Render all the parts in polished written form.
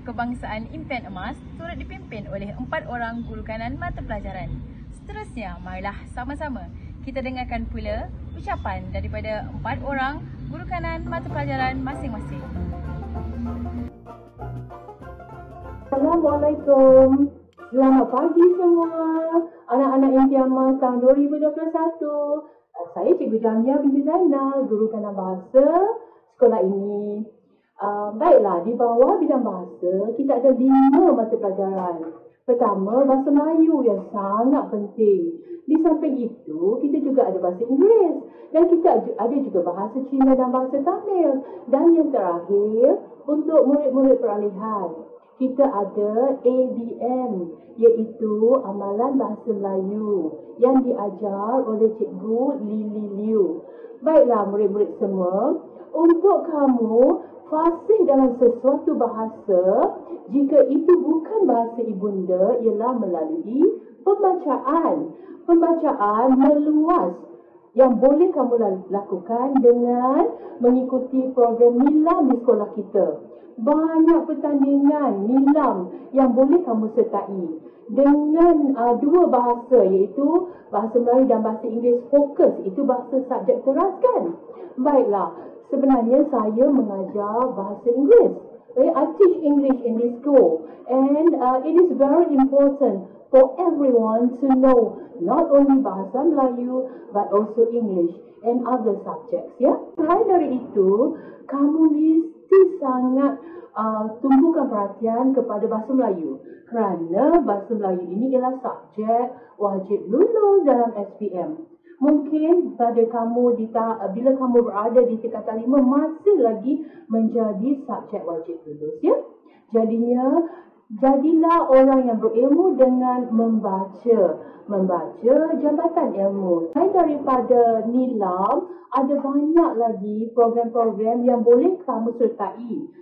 Kebangsaan Impian Emas turut dipimpin oleh 4 orang guru kanan mata pelajaran. Seterusnya, marilah sama-sama kita dengarkan pula ucapan daripada 4 orang guru kanan mata pelajaran masing-masing. Assalamualaikum. Selamat pagi semua. Anak-anak Impian Emas tahun 2021. Saya Cikgu Jamia binti Zainal, guru kanan bahasa sekolah ini. Baiklah, di bawah bidang bahasa, kita ada 5 mata pelajaran. Pertama, bahasa Melayu yang sangat penting. Di samping itu, kita juga ada bahasa Inggeris. Dan kita ada juga bahasa Cina dan bahasa Tamil. Dan yang terakhir, untuk murid-murid peralihan, kita ada ABM, iaitu Amalan Bahasa Melayu yang diajar oleh Cikgu Lily Liu. Baiklah murid-murid semua, untuk kamu fasih dalam sesuatu bahasa, jika itu bukan bahasa ibunda, ialah melalui pembacaan. Pembacaan meluas yang boleh kamu lakukan dengan mengikuti program Nilam di sekolah kita. Banyak pertandingan Nilam yang boleh kamu sertai dengan 2 bahasa, iaitu bahasa Melayu dan bahasa Inggeris. Fokus, itu bahasa subjek teras kan? Baiklah, sebenarnya saya mengajar bahasa Inggeris. I teach English in this school, and it is very important for everyone to know not only bahasa Melayu but also English and other subjects. Ya, selain dari itu, kamu mesti sangat tumpukan perhatian kepada bahasa Melayu, kerana bahasa Melayu ini ialah subjek wajib lulus dalam SPM. Mungkin pada kamu bila kamu berada di tingkatan 5 masih lagi menjadi subjek wajib lulus, ya. Jadilah orang yang berilmu dengan membaca jambatan ilmu. Selain daripada Nilam, ada banyak lagi program-program yang boleh kamu sertai.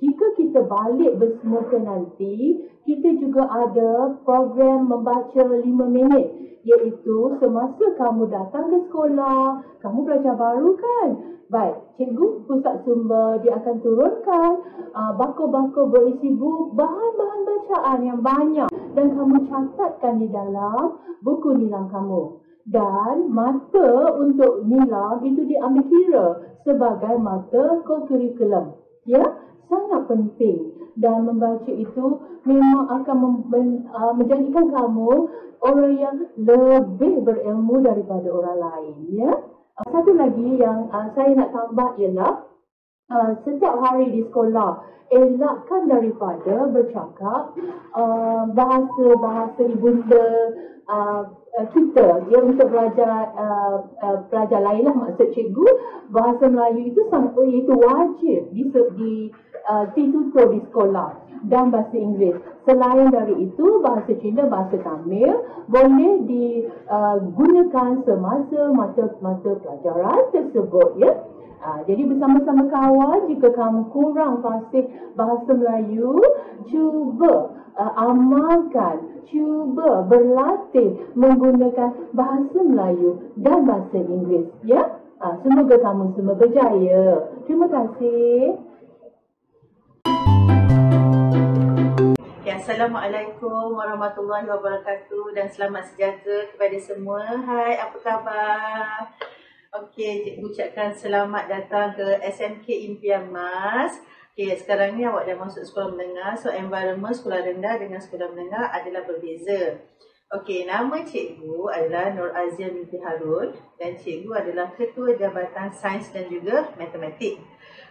Jika kita balik bersemuka nanti, kita juga ada program membaca 5 minit, iaitu semasa kamu datang ke sekolah, kamu belajar baru kan? Baik, cikgu pusat sumber dia akan turunkan bako-bako berisi bahan-bahan bacaan yang banyak dan kamu catatkan di dalam buku nilam kamu. Dan mata untuk nilam itu diambil kira sebagai mata co-curriculum. Ya, sangat penting. Dan membaca itu memang akan menjadikan kamu orang yang lebih berilmu daripada orang lain. Ya. Satu lagi yang saya nak tambah ialah setiap hari di sekolah, elakkan daripada bercakap bahasa ibunda kita, ya, untuk pelajar lain lah, maksud cikgu. Bahasa Melayu itu wajib ditutur di sekolah, dan bahasa Inggeris. Selain dari itu, bahasa Cina, bahasa Tamil boleh digunakan semasa mata pelajaran tersebut, ya. Jadi bersama-sama kawan, jika kamu kurang fasih bahasa Melayu, cuba amalkan, cuba berlatih menggunakan bahasa Melayu dan bahasa Inggeris, ya. Semoga kamu semua berjaya. Terima kasih. Assalamualaikum warahmatullahi wabarakatuh dan selamat sejahtera kepada semua. Hai, apa khabar? Okey, cikgu ucapkan selamat datang ke SMK Impian Emas. Okey, sekarang ni awak dah masuk sekolah menengah. So, environment sekolah rendah dengan sekolah menengah adalah berbeza. Okey, nama cikgu adalah Nur Azia binti Harun dan cikgu adalah Ketua Jabatan Sains dan juga Matematik.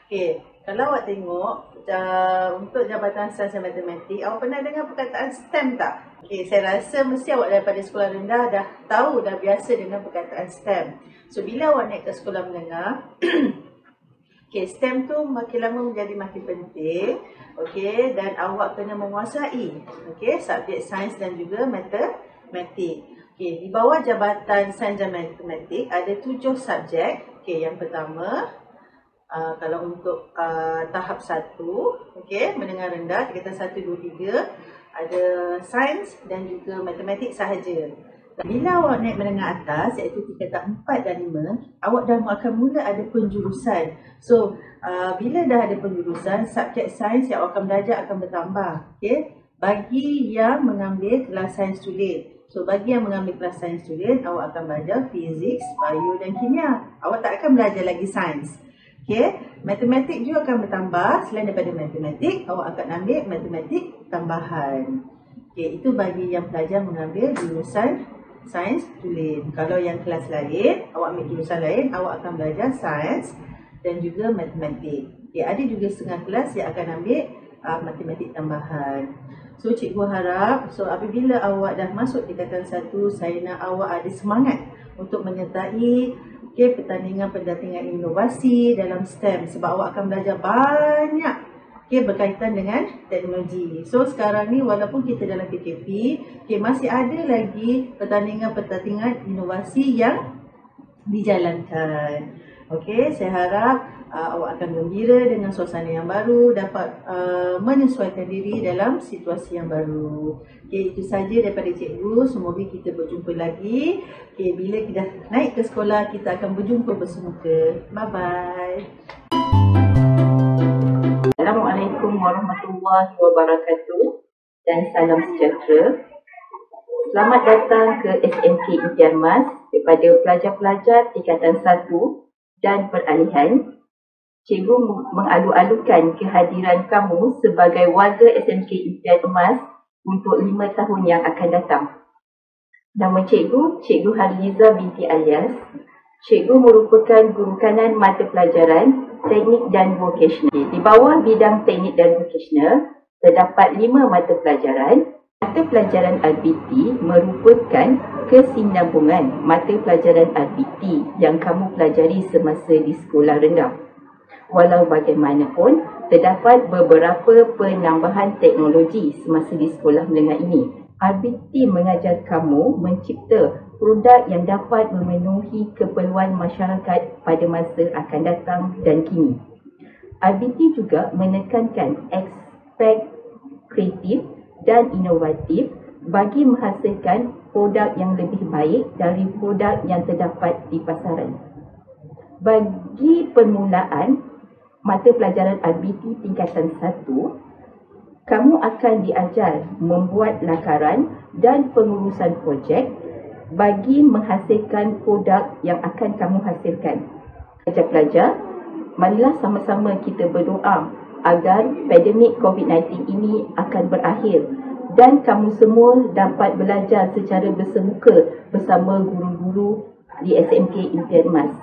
Okey, kalau awak tengok untuk Jabatan Sains dan Matematik, awak pernah dengar perkataan STEM tak? Okey, saya rasa mesti awak daripada sekolah rendah dah tahu, dah biasa dengan perkataan STEM. So, bila awak naik ke sekolah menengah, okey, STEM tu makin lama menjadi makin penting. Okey, dan awak kena menguasai subjek sains dan juga matematik. Okey, di bawah Jabatan Sains dan Matematik ada 7 subjek. Okey, yang pertama, kalau untuk tahap 1, okey, menengah rendah, kita kata 1, 2, 3, ada sains dan juga matematik sahaja. Bila awak naik menengah atas, iaitu tingkatan 4 dan 5, awak dah akan mula ada penjurusan. So, bila dah ada penjurusan, subjek sains yang awak akan belajar akan bertambah. Okay? Bagi yang mengambil kelas sains student. So, bagi yang mengambil kelas sains student, awak akan belajar fizik, bio dan kimia. Awak tak akan belajar lagi sains. Okay? Matematik juga akan bertambah. Selain daripada matematik, awak akan ambil matematik tambahan. Okay, itu bagi yang pelajar mengambil jurusan sains tulen. Kalau yang kelas lain, awak ambil jurusan lain, awak akan belajar sains dan juga matematik. Okay, ada juga setengah kelas yang akan ambil matematik tambahan. So, cikgu harap, apabila awak dah masuk tingkatan 1, saya nak awak ada semangat untuk menyertai pertandingan inovasi dalam STEM sebab awak akan belajar banyak berkaitan dengan teknologi. So, sekarang ni walaupun kita dalam PKP, masih ada lagi pertandingan inovasi yang dijalankan. Saya harap awak akan gembira dengan suasana yang baru, dapat menyesuaikan diri dalam situasi yang baru. Itu saja daripada cikgu. Semoga kita berjumpa lagi. Bila kita naik ke sekolah, kita akan berjumpa bersemuka. Bye-bye. Assalamualaikum warahmatullahi wabarakatuh dan salam sejahtera. Selamat datang ke SMK Impian Mas kepada pelajar-pelajar tingkatan 1 dan peralihan. Cikgu mengalu-alukan kehadiran kamu sebagai warga SMK Impian Mas untuk 5 tahun yang akan datang. Nama cikgu, Cikgu Harliza binti Alias. Cikgu merupakan guru kanan mata pelajaran teknik dan vocational. Di bawah bidang teknik dan vocational, terdapat 5 mata pelajaran. Mata pelajaran RBT merupakan kesinambungan mata pelajaran RBT yang kamu pelajari semasa di sekolah rendah. Walau bagaimanapun, terdapat beberapa penambahan teknologi semasa di sekolah menengah ini. RBT mengajar kamu mencipta produk yang dapat memenuhi keperluan masyarakat pada masa akan datang dan kini. RBT juga menekankan aspek kreatif dan inovatif bagi menghasilkan produk yang lebih baik dari produk yang terdapat di pasaran. Bagi permulaan mata pelajaran RBT tingkatan 1, kamu akan diajar membuat lakaran dan pengurusan projek bagi menghasilkan produk yang akan kamu hasilkan. Pelajar-pelajar, marilah sama-sama kita berdoa agar pandemik COVID-19 ini akan berakhir dan kamu semua dapat belajar secara bersemuka bersama guru-guru di SMK Impian Mas.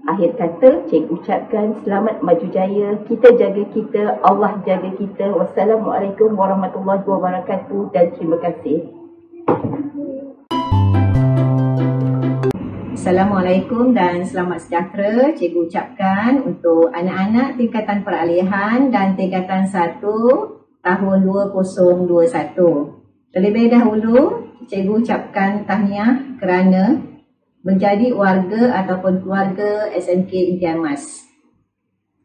Akhir kata, cikgu ucapkan selamat maju jaya, kita jaga kita, Allah jaga kita. Wassalamualaikum warahmatullahi wabarakatuh dan terima kasih. Assalamualaikum dan selamat sejahtera. Cikgu ucapkan untuk anak-anak tingkatan peralihan dan tingkatan 1 tahun 2021. Terlebih dahulu, cikgu ucapkan tahniah kerana menjadi warga ataupun keluarga SMK Impian Mas.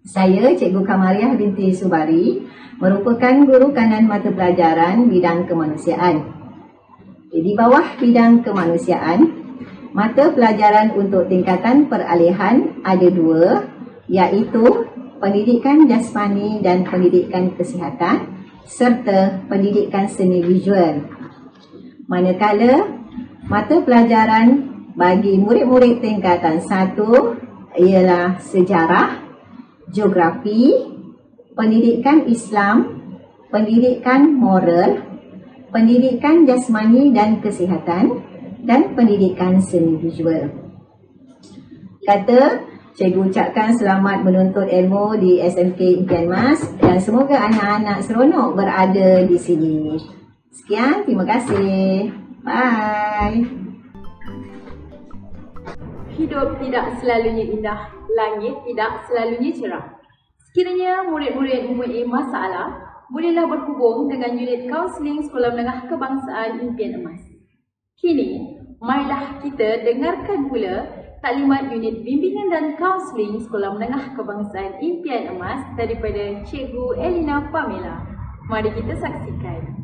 Saya, Cikgu Kamariah binti Subari, merupakan guru kanan mata pelajaran bidang kemanusiaan. Di bawah bidang kemanusiaan, mata pelajaran untuk tingkatan peralihan ada 2, iaitu pendidikan jasmani dan pendidikan kesihatan serta pendidikan seni visual. Manakala mata pelajaran bagi murid-murid tingkatan 1 ialah sejarah, geografi, pendidikan Islam, pendidikan moral, pendidikan jasmani dan kesihatan, dan pendidikan seni visual. Kata, cikgu ucapkan selamat menuntut ilmu di SMK Impian Mas dan semoga anak-anak seronok berada di sini. Sekian, terima kasih. Bye. Hidup tidak selalunya indah, langit tidak selalunya cerah. Sekiranya murid-murid mempunyai masalah, bolehlah berhubung dengan unit kaunseling Sekolah Menengah Kebangsaan Impian Emas. Kini, marilah kita dengarkan pula taklimat unit bimbingan dan kaunseling Sekolah Menengah Kebangsaan Impian Emas daripada Cikgu Elina Pamela. Mari kita saksikan.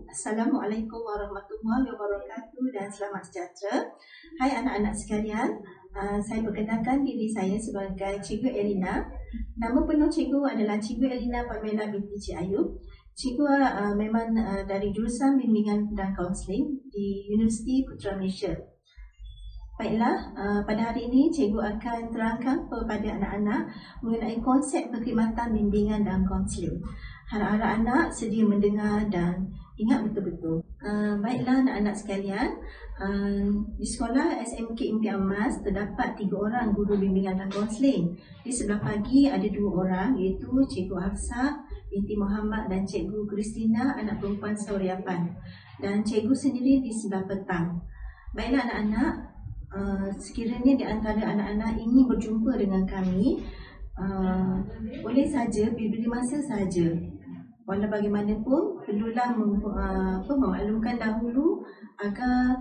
Assalamualaikum warahmatullahi wabarakatuh dan selamat sejahtera. Hai anak-anak sekalian, saya perkenalkan diri saya sebagai Cikgu Elina. Nama penuh cikgu adalah Cikgu Elina Pamela binti Cik Ayub. Cikgu memang dari jurusan bimbingan dan kaunseling di Universiti Putra Malaysia. Baiklah, pada hari ini cikgu akan terangkan kepada anak-anak mengenai konsep perkhidmatan bimbingan dan kaunseling. Harap-harap anak sedia mendengar dan ingat betul-betul. Baiklah anak-anak sekalian, di sekolah SMK Impian Emas terdapat 3 orang guru bimbingan dan kaunseling. Di sebelah pagi ada 2 orang, iaitu Cikgu Hafsah binti Muhammad dan Cikgu Kristina anak perempuan Sauriapan. Dan cikgu sendiri di sebelah petang. Baiklah anak-anak, sekiranya di antara anak-anak ingin berjumpa dengan kami, boleh saja pilih masa saja. Walau bagaimanapun, perlulah memaklumkan dahulu agar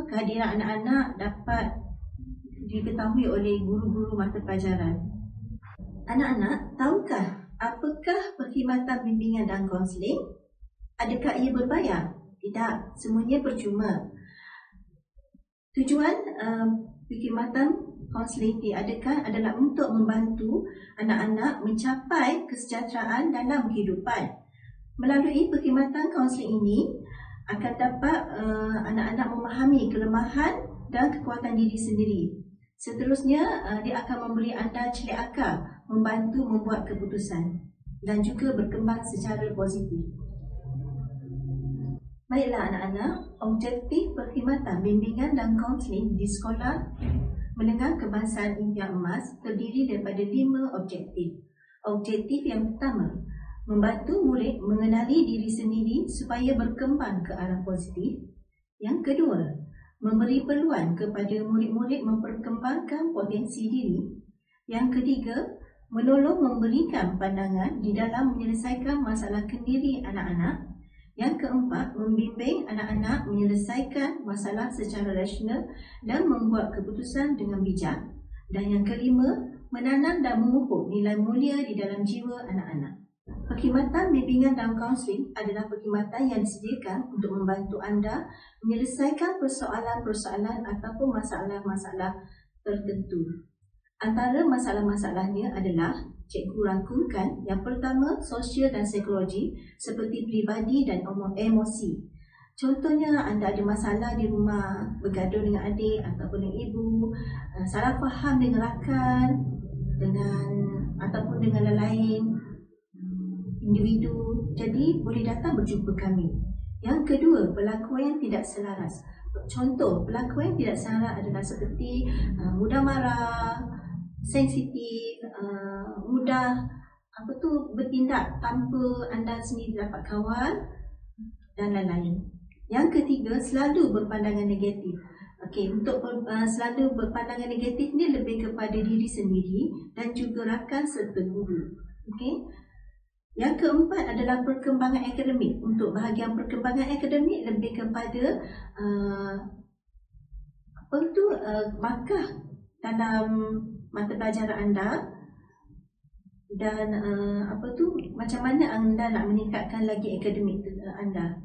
kehadiran anak-anak dapat diketahui oleh guru-guru mata pelajaran. Anak-anak, tahukah apakah perkhidmatan bimbingan dan kaunseling? Adakah ia berbayar? Tidak, semuanya percuma. Tujuan perkhidmatan kaunseling diadakan adalah untuk membantu anak-anak mencapai kesejahteraan dalam kehidupan. Melalui perkhidmatan kaunseling ini akan dapat anak-anak memahami kelemahan dan kekuatan diri sendiri. Seterusnya, dia akan memberi anda celik akal, membantu membuat keputusan dan juga berkembang secara positif. Baiklah anak-anak, objektif perkhidmatan bimbingan dan kaunseling di sekolah Menengah Kebangsaan Impian Emas terdiri daripada 5 objektif. Objektif yang pertama, membantu murid mengenali diri sendiri supaya berkembang ke arah positif. Yang kedua, memberi peluang kepada murid-murid memperkembangkan potensi diri. Yang ketiga, menolong memberikan pandangan di dalam menyelesaikan masalah kendiri anak-anak. Yang keempat, membimbing anak-anak menyelesaikan masalah secara rasional dan membuat keputusan dengan bijak. Dan yang kelima, menanam dan memupuk nilai mulia di dalam jiwa anak-anak. Perkhidmatan bimbingan dan kaunseling adalah perkhidmatan yang disediakan untuk membantu anda menyelesaikan persoalan-persoalan ataupun masalah-masalah tertentu. Antara masalah-masalahnya adalah cikgu rangkumkan yang pertama, sosial dan psikologi seperti peribadi dan emosi. Contohnya, anda ada masalah di rumah, bergaduh dengan adik ataupun dengan ibu, salah faham dengan rakan, ataupun dengan lain individu. Jadi, boleh datang berjumpa kami. Yang kedua, pelakuan yang tidak selaras. Contoh, pelakuan yang tidak selaras adalah seperti mudah marah, sensitif, mudah bertindak tanpa anda sendiri dapat kawal dan lain-lain. Yang ketiga, selalu berpandangan negatif. Untuk selalu berpandangan negatif ni lebih kepada diri sendiri dan juga rakan serta guru. Yang keempat adalah perkembangan akademik. Untuk bahagian perkembangan akademik lebih kepada markah dalam mata pelajaran anda dan macam mana anda nak meningkatkan lagi akademik anda.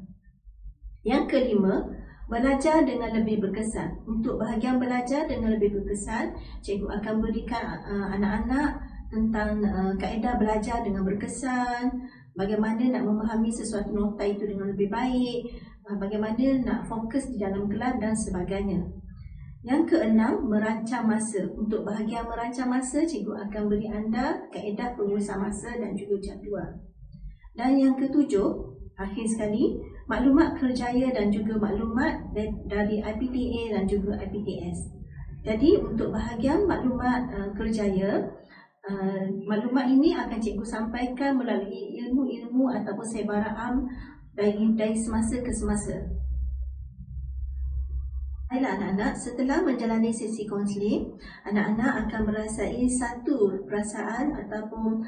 Yang kelima, belajar dengan lebih berkesan. Untuk bahagian belajar dengan lebih berkesan, cikgu akan berikan anak-anak tentang kaedah belajar dengan berkesan, bagaimana nak memahami sesuatu nota itu dengan lebih baik, bagaimana nak fokus di dalam kelas dan sebagainya. Yang keenam, merancang masa. Untuk bahagian merancang masa, cikgu akan beri anda kaedah pengurusan masa dan juga jadual. Dan yang ketujuh, akhir sekali, maklumat kerjaya dan juga maklumat dari IPTA dan juga IPTS. Jadi untuk bahagian maklumat kerjaya, maklumat ini akan cikgu sampaikan melalui ilmu-ilmu ataupun sebarang dari semasa ke semasa. Baiklah anak-anak, setelah menjalani sesi kaunseling, anak-anak akan merasai satu perasaan ataupun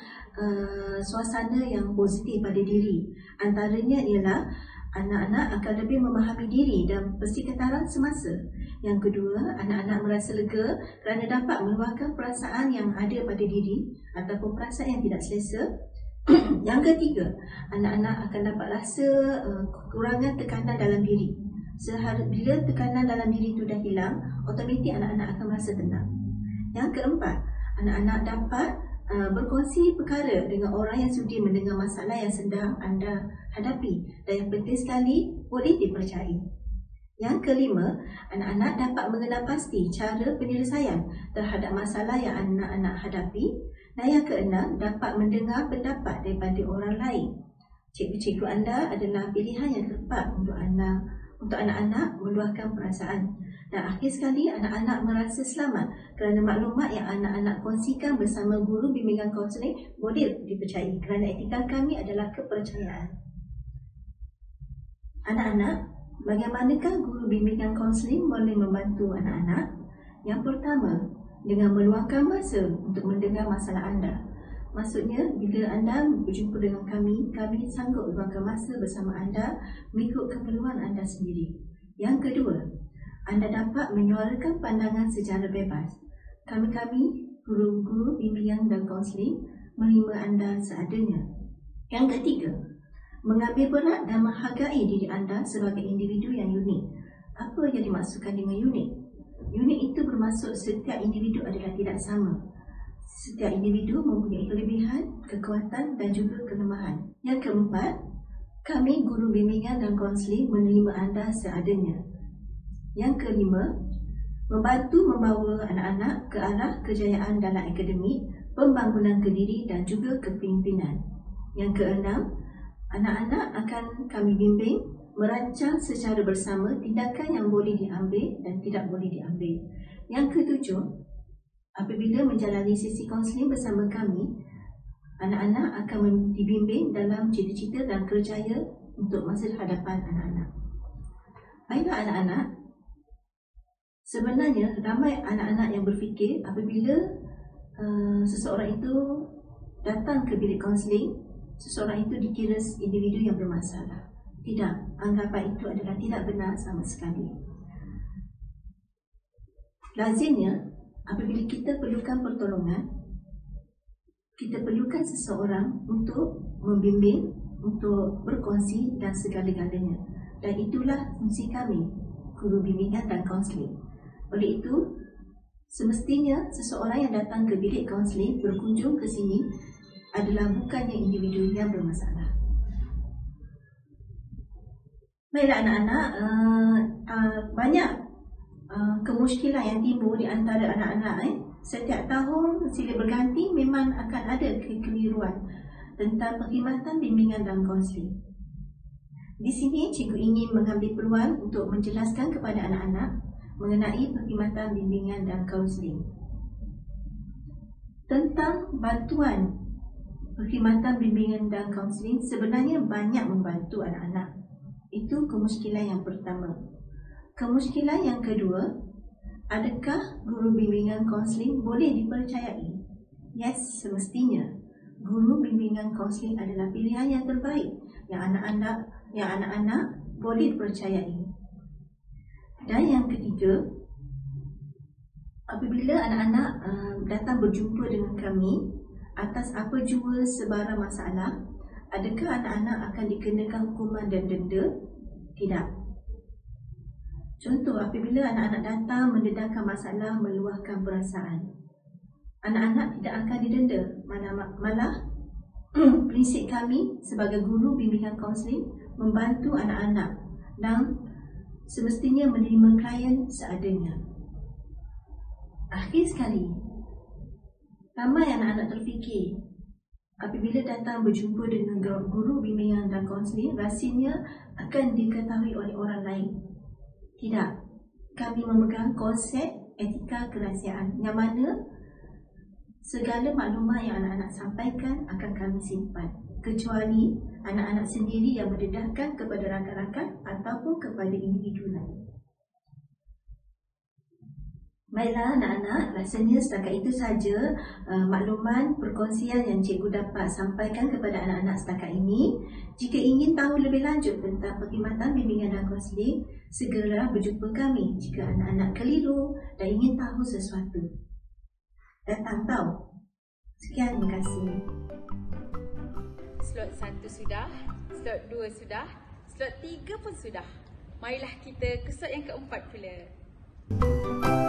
suasana yang positif pada diri. Antaranya ialah anak-anak akan lebih memahami diri dan persekitaran semasa. Yang kedua, anak-anak merasa lega kerana dapat meluahkan perasaan yang ada pada diri ataupun perasaan yang tidak selesa. Yang ketiga, anak-anak akan dapat rasa kekurangan tekanan dalam diri. Bila tekanan dalam diri itu dah hilang, automatik anak-anak akan merasa tenang. Yang keempat, anak-anak dapat berkongsi perkara dengan orang yang sudi mendengar masalah yang sedang anda hadapi, dan yang penting sekali, boleh dipercayai. Yang kelima, anak-anak dapat mengenal pasti cara penyelesaian terhadap masalah yang anak-anak hadapi. Dan yang keenam, dapat mendengar pendapat daripada orang lain. Cikgu-cikgu anda adalah pilihan yang tepat untuk anak-anak meluahkan perasaan. Dan akhir sekali, anak-anak merasa selamat kerana maklumat yang anak-anak kongsikan bersama guru bimbingan kaunseling boleh dipercayai kerana etika kami adalah kepercayaan. Anak-anak, bagaimanakah guru bimbingan kaunseling boleh membantu anak-anak? Yang pertama, dengan meluangkan masa untuk mendengar masalah anda. Maksudnya, bila anda berjumpa dengan kami sanggup luangkan masa bersama anda mengikut keperluan anda sendiri. Yang kedua, anda dapat menyuarakan pandangan secara bebas. Kami, guru-guru bimbingan dan kaunseling, menerima anda seadanya. Yang ketiga, mengambil berat dan menghargai diri anda sebagai individu yang unik. Apa yang dimaksudkan dengan unik? Unik itu bermaksud setiap individu adalah tidak sama. Setiap individu mempunyai kelebihan, kekuatan dan juga kelemahan. Yang keempat, kami guru bimbingan dan kaunseling menerima anda seadanya. Yang kelima, membantu membawa anak-anak ke arah kejayaan dalam akademik, pembangunan kediri dan juga kepimpinan. Yang keenam, anak-anak akan kami bimbing merancang secara bersama tindakan yang boleh diambil dan tidak boleh diambil. Yang ketujuh, apabila menjalani sesi kaunseling bersama kami, anak-anak akan dibimbing dalam cita-cita dan kerjaya untuk masa hadapan anak-anak. Baiklah anak-anak, sebenarnya ramai anak-anak yang berfikir apabila seseorang itu datang ke bilik kaunseling, seseorang itu dikira individu yang bermasalah. Tidak, anggapan itu adalah tidak benar sama sekali. Lazimnya, apabila kita perlukan pertolongan, kita perlukan seseorang untuk membimbing, untuk berkongsi dan segala-galanya. Dan itulah fungsi kami, guru bimbingan dan kaunseling. Oleh itu, semestinya seseorang yang datang ke bilik kaunseling berkunjung ke sini adalah bukannya individu yang bermasalah. Baiklah anak-anak, banyak kemusykilan yang timbul di antara anak-anak. Setiap tahun silih berganti memang akan ada kekeliruan tentang perkhidmatan bimbingan dan kaunseling. Di sini cikgu ingin mengambil peluang untuk menjelaskan kepada anak-anak mengenai perkhidmatan bimbingan dan kaunseling. Tentang bantuan perkhidmatan bimbingan dan kaunseling sebenarnya banyak membantu anak-anak. Itu kemusykilan yang pertama. Kemusykilan yang kedua, adakah guru bimbingan kaunseling boleh dipercayai? Yes, semestinya. Guru bimbingan kaunseling adalah pilihan yang terbaik yang anak-anak boleh dipercayai. Dan yang ketiga, apabila anak-anak datang berjumpa dengan kami atas apa jua sebarang masalah, adakah anak-anak akan dikenakan hukuman dan denda? Tidak. Contoh, apabila anak-anak datang mendedahkan masalah, meluahkan perasaan, anak-anak tidak akan didenda. Malah prinsip kami sebagai guru bimbingan kaunseling membantu anak-anak dan semestinya menerima klien seadanya. Akhir sekali, ramai anak-anak terfikir apabila datang berjumpa dengan guru bimbingan dan kaunseling, rasanya akan diketahui oleh orang lain. Tidak, kami memegang konsep etika kerahsiaan yang mana segala maklumat yang anak-anak sampaikan akan kami simpan, kecuali anak-anak sendiri yang mendedahkan kepada rakan-rakan ataupun kepada individu lain. Baiklah anak-anak, rasanya setakat itu saja makluman perkongsian yang cikgu dapat sampaikan kepada anak-anak setakat ini. Jika ingin tahu lebih lanjut tentang perkhidmatan bimbingan dan kaunseling, segera berjumpa kami. Jika anak-anak keliru dan ingin tahu sesuatu, datang tahu. Sekian, terima kasih. Slot 1 sudah, slot 2 sudah, slot 3 pun sudah. Marilah kita ke slot yang keempat pula.